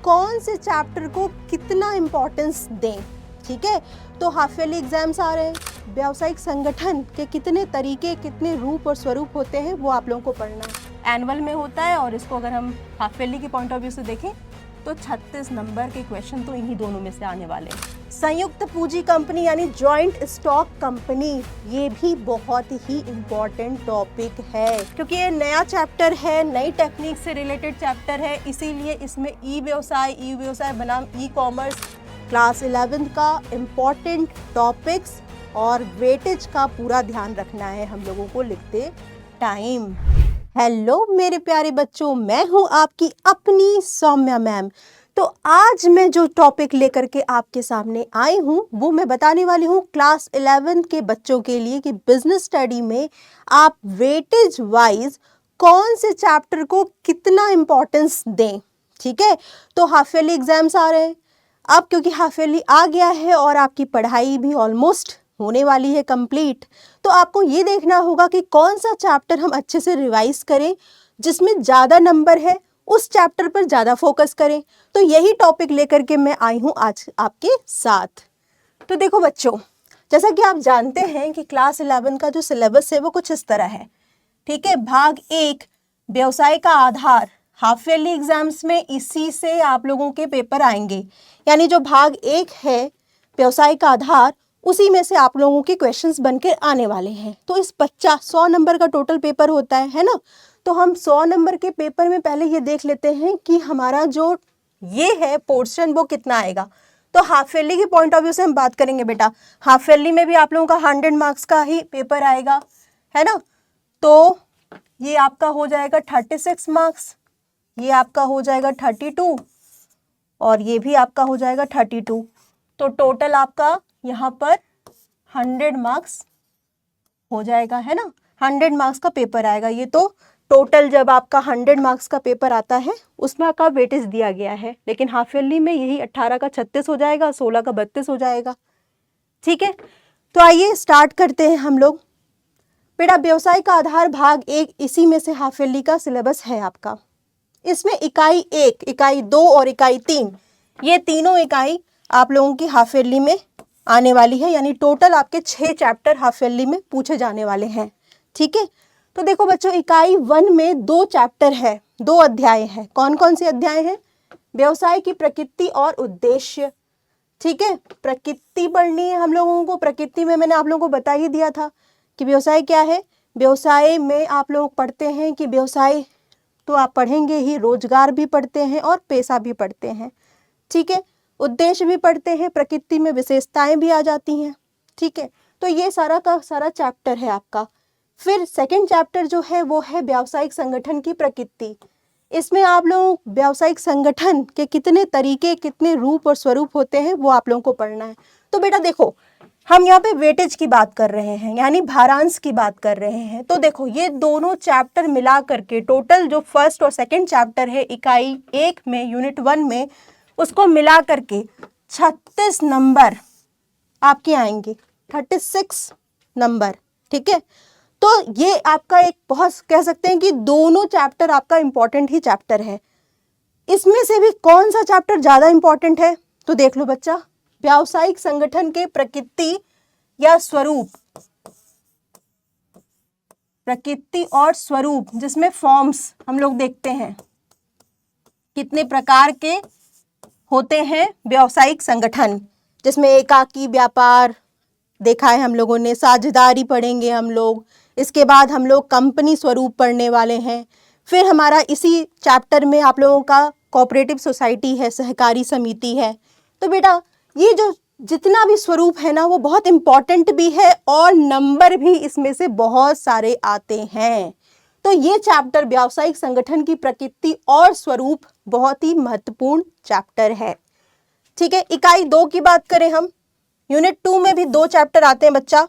कौन से चैप्टर को कितना इम्पोर्टेंस दें। ठीक है, तो हाफ ईयरली एग्जाम्स आ रहे हैं, व्यावसायिक संगठन के कितने तरीके, कितने रूप और स्वरूप होते हैं वो आप लोगों को पढ़ना है। एनुअल में होता है और इसको अगर हम हाफ ईयरली के पॉइंट ऑफ व्यू से देखें तो 36 नंबर के क्वेश्चन तो इन्हीं दोनों में से आने वाले हैं। संयुक्त पूंजी कंपनी यानी जॉइंट स्टॉक कंपनी, ये भी बहुत ही इम्पोर्टेंट टॉपिक है क्योंकि ये नया चैप्टर है, नई टेक्निक से रिलेटेड चैप्टर है, इसीलिए इसमें ई व्यवसाय बनाम ई कॉमर्स क्लास 11 का इम्पोर्टेंट टॉपिक्स और वेटेज का पूरा ध्यान रखना है हम लोगों को लिखते टाइम। हेलो मेरे प्यारे बच्चों, मैं हूं आपकी अपनी सौम्या मैम। तो आज मैं जो टॉपिक लेकर के आपके सामने आई हूं वो मैं बताने वाली हूं क्लास 11 के बच्चों के लिए कि बिजनेस स्टडी में आप वेटेज वाइज कौन से चैप्टर को कितना इम्पोर्टेंस दें। ठीक है, तो हाफ ईयरली एग्जाम्स आ रहे हैं अब, क्योंकि हाफ ईयरली आ गया है और आपकी पढ़ाई भी ऑलमोस्ट होने वाली है कंप्लीट, तो आपको ये देखना होगा कि कौन सा चैप्टर हम अच्छे से रिवाइज करें, जिसमें ज़्यादा नंबर है उस चैप्टर पर ज़्यादा फोकस करें। तो यही टॉपिक लेकर के मैं आई हूँ आज आपके साथ। तो देखो बच्चों, जैसा कि आप जानते हैं कि क्लास 11 का जो सिलेबस है वो कुछ इस तरह है। ठीक है, भाग 1 व्यवसाय का आधार, हाफ ईयरली एग्जाम्स में इसी से आप लोगों के पेपर आएंगे, यानी जो भाग 1 है व्यवसाय का आधार, उसी में से आप लोगों के क्वेश्चंस बनकर आने वाले हैं। तो इस 100 नंबर का टोटल पेपर होता है ना। तो हम 100 नंबर के पेपर में पहले ये देख लेते हैं कि हमारा जो ये है पोर्शन वो कितना आएगा। तो हाफ ईयरली के पॉइंट ऑफ व्यू से हम बात करेंगे बेटा, हाफ ईयरली में भी आप लोगों का 100 मार्क्स का ही पेपर आएगा, है ना। तो ये आपका हो जाएगा 36 मार्क्स, ये आपका हो जाएगा 32 और ये भी आपका हो जाएगा 32। तो टोटल आपका यहाँ पर 100 मार्क्स हो जाएगा, है ना। 100 मार्क्स का पेपर आएगा। ये तो टोटल जब आपका 100 मार्क्स का पेपर आता है उसमें आपका वेटेज दिया गया है, लेकिन हाफ ईयरली में यही 18 का 36 हो जाएगा, 16 का 32 हो जाएगा। ठीक है, तो आइए स्टार्ट करते हैं हम लोग। बेटा व्यवसाय का आधार भाग 1 इसी में से हाफ ईयरली का सिलेबस है आपका। इसमें इकाई 1, इकाई 2 और इकाई 3, ये तीनों इकाई आप लोगों की हाफ ईयरली में आने वाली है, यानी टोटल आपके 6 चैप्टर हाफ ईयरली में पूछे जाने वाले हैं। ठीक है, तो देखो बच्चों, इकाई 1 में 2 चैप्टर है, 2 अध्याय हैं। कौन कौन से अध्याय हैं? व्यवसाय की प्रकृति और उद्देश्य। ठीक है, प्रकृति पढ़नी है हम लोगों को। प्रकृति में मैंने आप लोगों को बता ही दिया था कि व्यवसाय क्या है। व्यवसाय में आप लोग पढ़ते हैं कि व्यवसाय तो आप पढ़ेंगे ही, रोजगार भी पढ़ते हैं और पेशा भी पढ़ते हैं। ठीक है, उद्देश्य भी पढ़ते हैं, प्रकृति में विशेषताएं भी आ जाती हैं। ठीक है, तो ये सारा का सारा चैप्टर है आपका। फिर सेकंड चैप्टर जो है वो है व्यावसायिक संगठन की प्रकृति। इसमें आप लोग व्यावसायिक संगठन के कितने तरीके, कितने रूप और स्वरूप होते हैं वो आप लोगों को पढ़ना है। तो बेटा देखो, हम यहाँ पे वेटेज की बात कर रहे हैं, यानी भारांश की बात कर रहे हैं। तो देखो, ये दोनों चैप्टर मिला करके टोटल जो फर्स्ट और सेकंड चैप्टर है इकाई 1 में, यूनिट 1 में, उसको मिला करके 36 नंबर आपके आएंगे, 36 नंबर। ठीक है, तो ये आपका एक बहुत कह सकते हैं कि दोनों चैप्टर आपका इंपॉर्टेंट ही चैप्टर है। इसमें से भी कौन सा चैप्टर ज्यादा इंपॉर्टेंट है तो देख लो बच्चा, व्यावसायिक संगठन के प्रकृति या स्वरूप, प्रकृति और स्वरूप, जिसमें फॉर्म्स हम लोग देखते हैं कितने प्रकार के होते हैं व्यावसायिक संगठन, जिसमें एकाकी व्यापार देखा है हम लोगों ने, साझेदारी पढ़ेंगे हम लोग, इसके बाद हम लोग कंपनी स्वरूप पढ़ने वाले हैं। फिर हमारा इसी चैप्टर में आप लोगों का कोऑपरेटिव सोसाइटी है, सहकारी समिति है। तो बेटा ये जो जितना भी स्वरूप है ना वो बहुत इम्पॉर्टेंट भी है और नंबर भी इसमें से बहुत सारे आते हैं। तो ये चैप्टर व्यावसायिक संगठन की प्रकृति और स्वरूप बहुत ही महत्वपूर्ण चैप्टर है। ठीक है, इकाई 2 की बात करें हम, यूनिट 2 में भी 2 चैप्टर आते हैं बच्चा।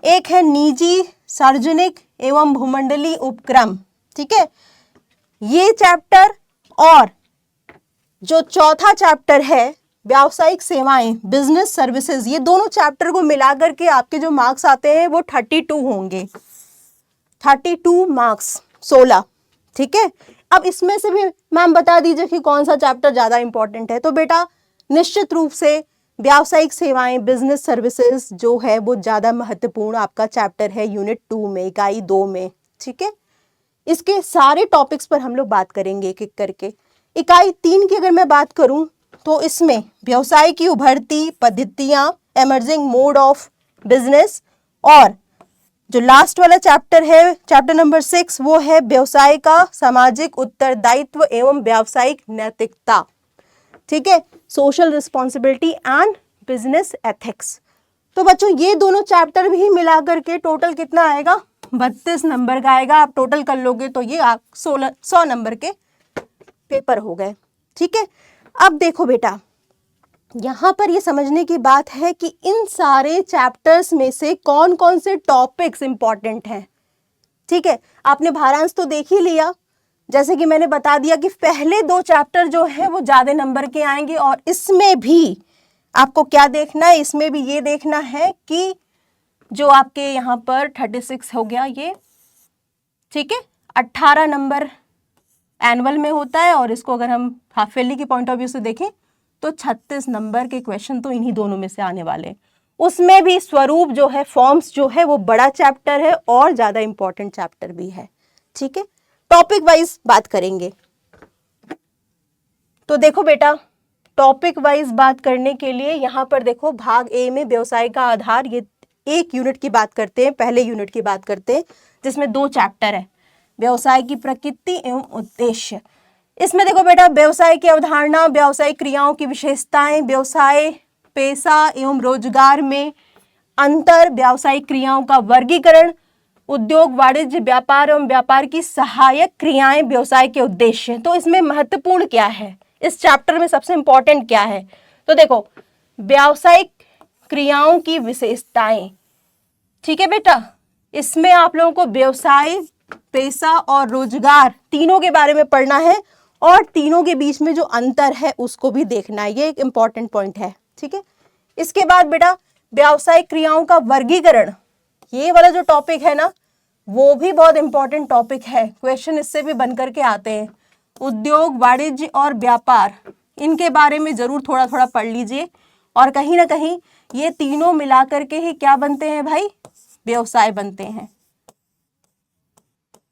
एक है निजी, सार्वजनिक एवं भूमंडलीय उपक्रम। ठीक है, ये चैप्टर और जो चौथा चैप्टर है व्यावसायिक सेवाएं, बिजनेस सर्विसेज, ये दोनों चैप्टर को मिलाकर के आपके जो मार्क्स आते हैं वो 32 होंगे, 32 मार्क्स 16। ठीक है, अब इसमें से भी मैम बता दीजिए कि कौन सा चैप्टर ज़्यादा इंपॉर्टेंट है। तो बेटा निश्चित रूप से व्यावसायिक सेवाएं, बिजनेस सर्विसेज जो है वो ज़्यादा महत्वपूर्ण आपका चैप्टर है यूनिट 2 में, इकाई 2 में। ठीक है, इसके सारे टॉपिक्स पर हम लोग बात करेंगे एक एक करके। इकाई 3 की अगर मैं बात करूं तो इसमें व्यवसाय की उभरती पद्धतियां, एमर्जिंग मोड ऑफ बिजनेस, और जो लास्ट वाला चैप्टर है चैप्टर नंबर 6 वो है व्यवसाय का सामाजिक उत्तरदायित्व एवं व्यावसायिक नैतिकता। ठीक है, social responsibility and business ethics. तो बच्चों ये दोनों चैप्टर भी मिला करके टोटल कितना आएगा, 32 नंबर का आएगा। आप टोटल कर लोगे तो ये 100 नंबर के पेपर हो गए। ठीक है, अब देखो बेटा यहाँ पर ये समझने की बात है कि इन सारे चैप्टर्स में से कौन कौन से टॉपिक्स इंपॉर्टेंट हैं। ठीक है, आपने भारांश तो देख ही लिया, जैसे कि मैंने बता दिया कि पहले 2 चैप्टर जो है वो ज्यादा नंबर के आएंगे, और इसमें भी आपको क्या देखना है, इसमें भी ये देखना है कि जो आपके यहाँ पर 36 हो गया ये, ठीक है, 18 नंबर एनुअल में होता है, और इसको अगर हम हाफ ईयरली के पॉइंट ऑफ व्यू से देखें तो 36 नंबर के क्वेश्चन तो इन्हीं दोनों में से आने वाले हैं। उसमें भी स्वरूप जो है, फॉर्म्स जो है वो बड़ा चैप्टर है और ज्यादा इंपॉर्टेंट चैप्टर भी है। ठीक है, टॉपिक वाइज बात करेंगे। तो देखो बेटा टॉपिक वाइज बात करने के लिए यहाँ पर देखो भाग ए में व्यवसाय का आधार, ये एक यूनिट की बात करते हैं, पहले यूनिट की बात करते हैं, जिसमें 2 चैप्टर है, व्यवसाय की प्रकृति एवं उद्देश्य। इसमें देखो बेटा व्यवसाय की अवधारणा, व्यावसायिक क्रियाओं की विशेषताएं, व्यवसाय, पेशा एवं रोजगार में अंतर, व्यावसायिक क्रियाओं का वर्गीकरण, उद्योग, वाणिज्य, व्यापार एवं व्यापार की सहायक क्रियाएं, व्यवसाय के उद्देश्य। तो इसमें महत्वपूर्ण क्या है, इस चैप्टर में सबसे इंपॉर्टेंट क्या है, तो देखो व्यावसायिक क्रियाओं की विशेषताएं। ठीक है बेटा, इसमें आप लोगों को व्यवसाय, पेशा और रोजगार तीनों के बारे में पढ़ना है, और तीनों के बीच में जो अंतर है उसको भी देखना है, ये एक इंपॉर्टेंट पॉइंट है। ठीक है, इसके बाद बेटा व्यावसायिक क्रियाओं का वर्गीकरण, ये वाला जो टॉपिक है ना वो भी बहुत इंपॉर्टेंट टॉपिक है, क्वेश्चन इससे भी बन करके आते हैं। उद्योग, वाणिज्य और व्यापार, इनके बारे में जरूर थोड़ा थोड़ा पढ़ लीजिए, और कहीं ना कहीं ये तीनों मिला करके ही क्या बनते हैं भाई, व्यवसाय बनते हैं।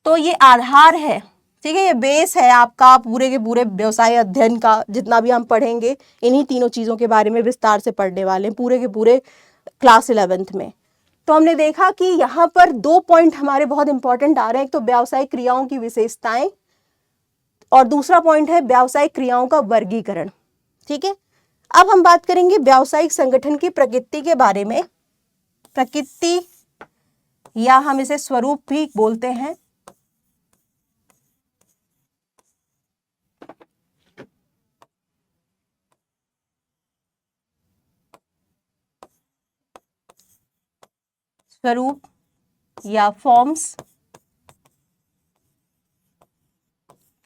तो ये आधार है, ठीक है, ये बेस है आपका पूरे के पूरे व्यवसाय अध्ययन का। जितना भी हम पढ़ेंगे इन्हीं तीनों चीजों के बारे में विस्तार से पढ़ने वाले हैं पूरे के पूरे क्लास 11th में। तो हमने देखा कि यहाँ पर 2 पॉइंट हमारे बहुत इंपॉर्टेंट आ रहे हैं, एक तो व्यावसायिक क्रियाओं की विशेषताएं, और दूसरा पॉइंट है व्यावसायिक क्रियाओं का वर्गीकरण। ठीक है, अब हम बात करेंगे व्यावसायिक संगठन की प्रकृति के बारे में। प्रकृति या हम इसे स्वरूप भी बोलते हैं। स्वरूप या फॉर्म्स।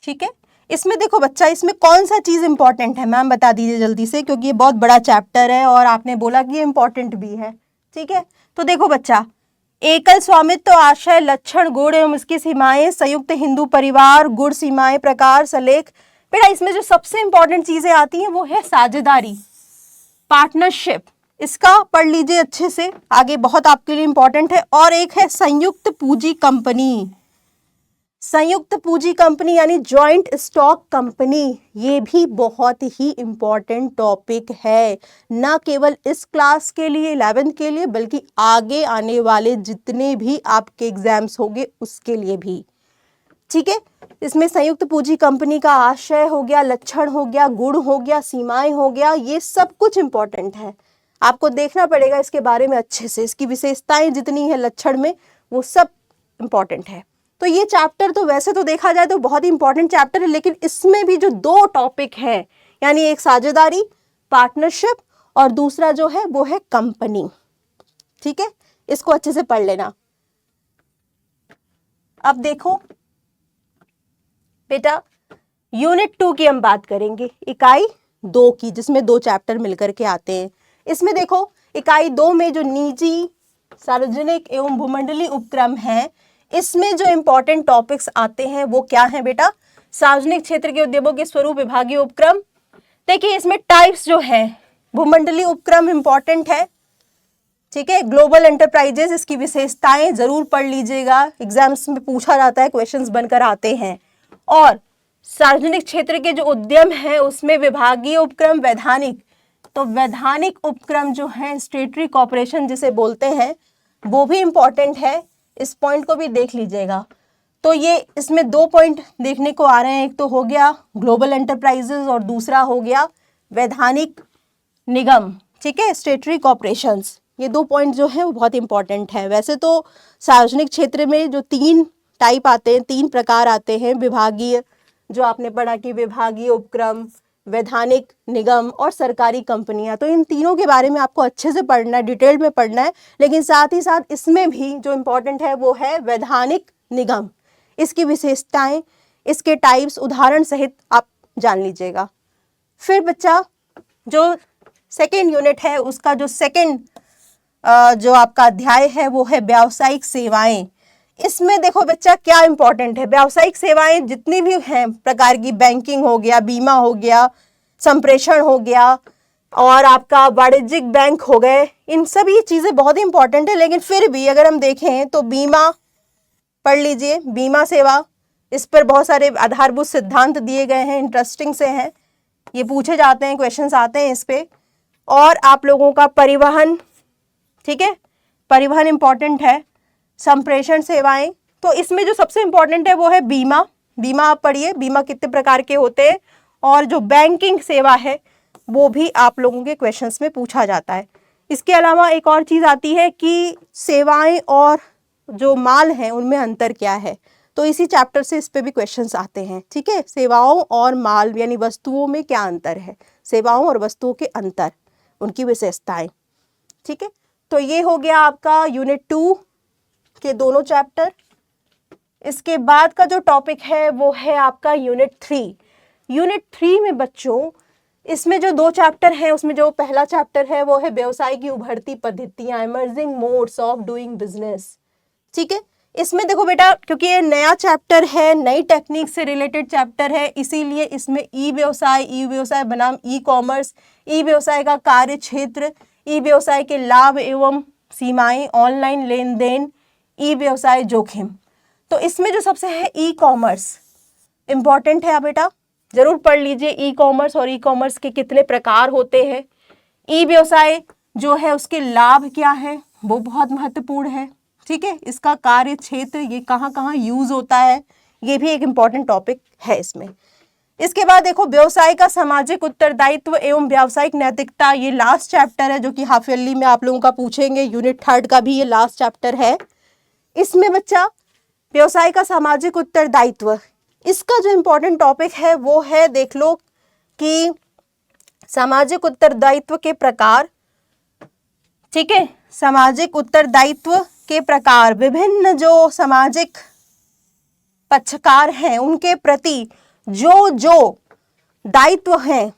ठीक है, इसमें देखो बच्चा, इसमें कौन सा चीज इंपॉर्टेंट है मैम बता दीजिए जल्दी से, क्योंकि ये बहुत बड़ा चैप्टर है और आपने बोला कि ये इंपॉर्टेंट भी है। ठीक है, तो देखो बच्चा, एकल स्वामित्व, आशय, लक्षण, गुण एवं इसकी सीमाएं, संयुक्त हिंदू परिवार, गुण, सीमाएं, प्रकार, सलेख। बेटा इसमें जो सबसे इंपॉर्टेंट चीजें आती हैं वो है साझेदारी, पार्टनरशिप, इसका पढ़ लीजिए अच्छे से, आगे बहुत आपके लिए इंपॉर्टेंट है। और एक है संयुक्त पूंजी कंपनी, संयुक्त पूंजी कंपनी यानी जॉइंट स्टॉक कंपनी, ये भी बहुत ही इंपॉर्टेंट टॉपिक है, ना केवल इस क्लास के लिए 11th के लिए, बल्कि आगे आने वाले जितने भी आपके एग्जाम्स होंगे उसके लिए भी। ठीक है, इसमें संयुक्त पूंजी कंपनी का आशय हो गया, लक्षण हो गया, गुण हो गया, सीमाएं हो गया, ये सब कुछ इंपॉर्टेंट है, आपको देखना पड़ेगा इसके बारे में अच्छे से, इसकी विशेषताएं जितनी है लक्षण में वो सब इंपॉर्टेंट है। तो ये चैप्टर तो वैसे तो देखा जाए तो बहुत ही इंपॉर्टेंट चैप्टर है, लेकिन इसमें भी जो 2 टॉपिक है, यानी एक साझेदारी, पार्टनरशिप, और दूसरा जो है वो है कंपनी। ठीक है, इसको अच्छे से पढ़ लेना। अब देखो बेटा यूनिट 2 की हम बात करेंगे, इकाई 2 की, जिसमें 2 चैप्टर मिलकर के आते हैं। इसमें देखो इकाई 2 में जो निजी, सार्वजनिक एवं भूमंडलीय उपक्रम है, इसमें जो इंपॉर्टेंट टॉपिक्स आते हैं वो क्या है बेटा, सार्वजनिक क्षेत्र के उद्यमों के स्वरूप, विभागीय उपक्रम। देखिए इसमें टाइप्स जो है, भूमंडलीय उपक्रम इंपॉर्टेंट है, ठीक है। ग्लोबल एंटरप्राइजेस, इसकी विशेषताएं जरूर पढ़ लीजिएगा, एग्जाम्स में पूछा जाता है, क्वेश्चंस बनकर आते हैं। और सार्वजनिक क्षेत्र के जो उद्यम है उसमें विभागीय उपक्रम, वैधानिक, तो वैधानिक उपक्रम जो है स्टेटरी कॉर्पोरेशन जिसे बोलते हैं वो भी इंपॉर्टेंट है, इस पॉइंट को भी देख लीजिएगा। तो ये इसमें 2 पॉइंट देखने को आ रहे हैं, एक तो हो गया ग्लोबल एंटरप्राइजेस और दूसरा हो गया वैधानिक निगम, ठीक है, स्टेटरी कॉर्पोरेशंस। ये 2 पॉइंट जो है वो बहुत इंपॉर्टेंट है। वैसे तो सार्वजनिक क्षेत्र में जो 3 टाइप आते हैं, 3 प्रकार आते हैं, विभागीय जो आपने पढ़ा कि विभागीय उपक्रम, वैधानिक निगम और सरकारी कंपनियां, तो इन तीनों के बारे में आपको अच्छे से पढ़ना है, डिटेल में पढ़ना है। लेकिन साथ ही साथ इसमें भी जो इम्पोर्टेंट है वो है वैधानिक निगम, इसकी विशेषताएं, इसके टाइप्स उदाहरण सहित आप जान लीजिएगा। फिर बच्चा जो सेकेंड यूनिट है उसका जो सेकेंड जो आपका अध्याय है वो है व्यावसायिक सेवाएं। इसमें देखो बच्चा क्या इंपॉर्टेंट है, व्यावसायिक सेवाएं जितनी भी हैं प्रकार की, बैंकिंग हो गया, बीमा हो गया, संप्रेषण हो गया और आपका वाणिज्यिक बैंक हो गए, इन सभी चीजें बहुत ही इंपॉर्टेंट है। लेकिन फिर भी अगर हम देखें तो बीमा पढ़ लीजिए, बीमा सेवा, इस पर बहुत सारे आधारभूत सिद्धांत दिए गए हैं, इंटरेस्टिंग से हैं, ये पूछे जाते हैं, क्वेश्चंस आते हैं इस पे। और आप लोगों का परिवहन, ठीक है, परिवहन इंपॉर्टेंट है, संप्रेषण सेवाएं, तो इसमें जो सबसे इंपॉर्टेंट है वो है बीमा। बीमा आप पढ़िए, बीमा कितने प्रकार के होते हैं, और जो बैंकिंग सेवा है वो भी आप लोगों के क्वेश्चंस में पूछा जाता है। इसके अलावा एक और चीज़ आती है कि सेवाएं और जो माल हैं उनमें अंतर क्या है, तो इसी चैप्टर से इस पे भी क्वेश्चंस आते हैं, ठीक है। सेवाओं और माल यानी वस्तुओं में क्या अंतर है, सेवाओं और वस्तुओं के अंतर, उनकी विशेषताएं, ठीक है। तो ये हो गया आपका यूनिट 2 के दोनों चैप्टर। इसके बाद का जो टॉपिक है वो है आपका यूनिट 3। यूनिट 3 में बच्चों इसमें जो 2 चैप्टर हैं उसमें जो पहला चैप्टर है वो है व्यवसाय की उभरती पद्धतियां, emerging modes of doing business, ठीक है। इसमें देखो बेटा, क्योंकि ये नया चैप्टर है, नई टेक्निक से रिलेटेड चैप्टर है, इसीलिए इसमें ई व्यवसाय बनाम ई कॉमर्स, ई व्यवसाय का कार्य क्षेत्र, ई व्यवसाय के लाभ एवं सीमाएं, ऑनलाइन लेन देन, ई व्यवसाय जोखिम। तो इसमें जो सबसे है ई कॉमर्स इंपॉर्टेंट है, आप बेटा जरूर पढ़ लीजिए ई कॉमर्स और ई कॉमर्स के कितने प्रकार होते हैं। ई व्यवसाय जो है उसके लाभ क्या है वो बहुत महत्वपूर्ण है, ठीक है। इसका कार्य क्षेत्र, ये कहाँ कहाँ यूज होता है, ये भी एक इम्पॉर्टेंट टॉपिक है इसमें। इसके बाद देखो व्यवसाय का सामाजिक उत्तरदायित्व एवं व्यावसायिक नैतिकता, ये लास्ट चैप्टर है जो कि हाफ ईयरली में आप लोगों का पूछेंगे। यूनिट 3 का भी ये लास्ट चैप्टर है। इसमें बच्चा व्यवसाय का सामाजिक उत्तरदायित्व, इसका जो इम्पोर्टेंट टॉपिक है वो है, देख लो कि सामाजिक उत्तरदायित्व के प्रकार, ठीक है, सामाजिक उत्तरदायित्व के प्रकार, विभिन्न जो सामाजिक पक्षकार हैं उनके प्रति जो जो दायित्व हैं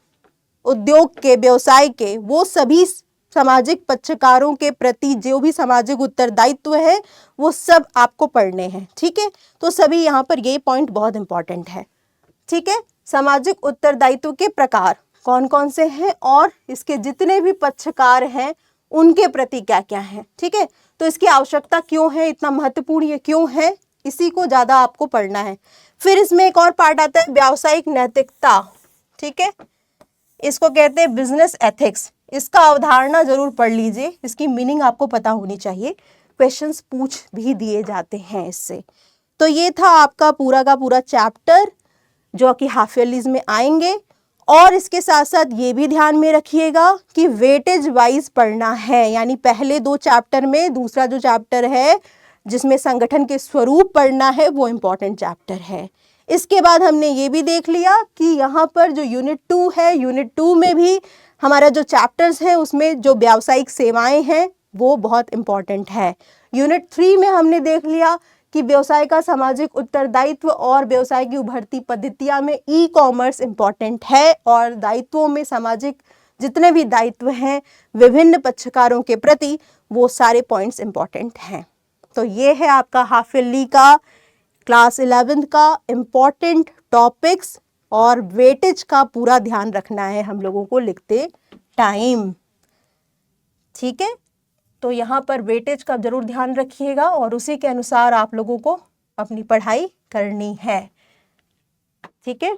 उद्योग के, व्यवसाय के, वो सभी सामाजिक पक्षकारों के प्रति जो भी सामाजिक उत्तरदायित्व है वो सब आपको पढ़ने हैं, ठीक है। तो सभी यहाँ पर ये पॉइंट बहुत इंपॉर्टेंट है, ठीक है। सामाजिक उत्तरदायित्व के प्रकार कौन कौन से हैं और इसके जितने भी पक्षकार हैं उनके प्रति क्या क्या है, ठीक है। तो इसकी आवश्यकता क्यों है, इतना महत्वपूर्ण ये क्यों है, इसी को ज़्यादा आपको पढ़ना है। फिर इसमें एक और पार्ट आता है व्यावसायिक नैतिकता, ठीक है, इसको कहते हैं बिजनेस एथिक्स। इसका अवधारणा जरूर पढ़ लीजिए, इसकी मीनिंग आपको पता होनी चाहिए, क्वेश्चंस पूछ भी दिए जाते हैं इससे। तो ये था आपका पूरा का पूरा चैप्टर जो कि हाफ ईयरलीज में आएंगे। और इसके साथ साथ ये भी ध्यान में रखिएगा कि वेटेज वाइज पढ़ना है, यानी पहले 2 चैप्टर में दूसरा जो चैप्टर है जिसमें संगठन के स्वरूप पढ़ना है वो इम्पॉर्टेंट चैप्टर है। इसके बाद हमने ये भी देख लिया कि यहाँ पर जो यूनिट 2 है, यूनिट 2 में भी हमारा जो चैप्टर्स है उसमें जो व्यावसायिक सेवाएं हैं वो बहुत इम्पॉर्टेंट है। यूनिट 3 में हमने देख लिया कि व्यवसाय का सामाजिक उत्तरदायित्व और व्यवसाय की उभरती पद्धतियां में ई कॉमर्स इम्पॉर्टेंट है, और दायित्वों में सामाजिक जितने भी दायित्व हैं विभिन्न पक्षकारों के प्रति वो सारे पॉइंट्स इम्पॉर्टेंट हैं। तो ये है आपका हाफ ईयरली का क्लास 11 का इम्पॉर्टेंट टॉपिक्स और वेटेज का पूरा ध्यान रखना है हम लोगों को लिखते टाइम। ठीक है, तो यहाँ पर वेटेज का जरूर ध्यान रखिएगा और उसी के अनुसार आप लोगों को अपनी पढ़ाई करनी है। ठीक है,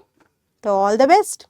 तो ऑल द बेस्ट।